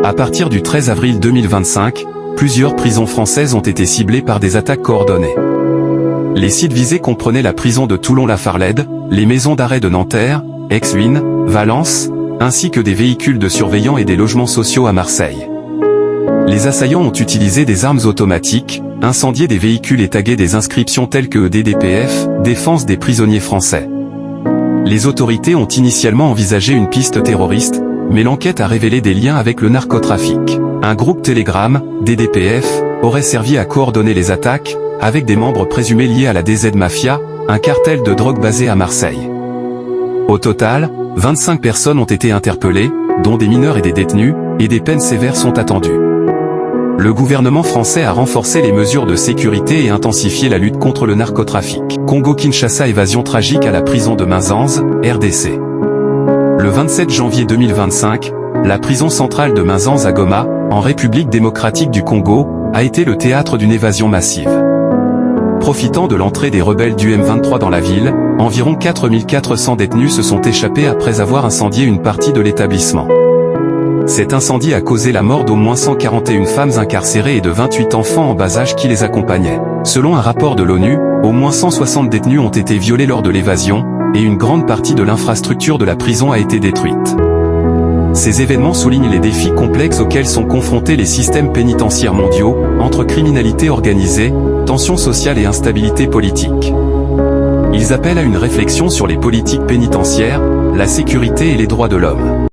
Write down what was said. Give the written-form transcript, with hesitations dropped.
À partir du 13 avril 2025, plusieurs prisons françaises ont été ciblées par des attaques coordonnées. Les sites visés comprenaient la prison de Toulon-la-Farlède, les maisons d'arrêt de Nanterre, Aix-Luynes, Valence, ainsi que des véhicules de surveillants et des logements sociaux à Marseille. Les assaillants ont utilisé des armes automatiques, incendié des véhicules et tagué des inscriptions telles que DDPF, Défense des prisonniers français. Les autorités ont initialement envisagé une piste terroriste, mais l'enquête a révélé des liens avec le narcotrafic. Un groupe Telegram, DDPF, aurait servi à coordonner les attaques, avec des membres présumés liés à la DZ Mafia, un cartel de drogue basé à Marseille. Au total, 25 personnes ont été interpellées, dont des mineurs et des détenus, et des peines sévères sont attendues. Le gouvernement français a renforcé les mesures de sécurité et intensifié la lutte contre le narcotrafic. Congo-Kinshasa, évasion tragique à la prison de Minzanz, RDC. Le 27 janvier 2025, la prison centrale de Minzanz à Goma, en République démocratique du Congo, a été le théâtre d'une évasion massive. Profitant de l'entrée des rebelles du M23 dans la ville, environ 4400 détenus se sont échappés après avoir incendié une partie de l'établissement. Cet incendie a causé la mort d'au moins 141 femmes incarcérées et de 28 enfants en bas âge qui les accompagnaient. Selon un rapport de l'ONU, au moins 160 détenus ont été violés lors de l'évasion, et une grande partie de l'infrastructure de la prison a été détruite. Ces événements soulignent les défis complexes auxquels sont confrontés les systèmes pénitentiaires mondiaux, entre criminalité organisée, tensions sociales et instabilité politique. Ils appellent à une réflexion sur les politiques pénitentiaires, la sécurité et les droits de l'homme.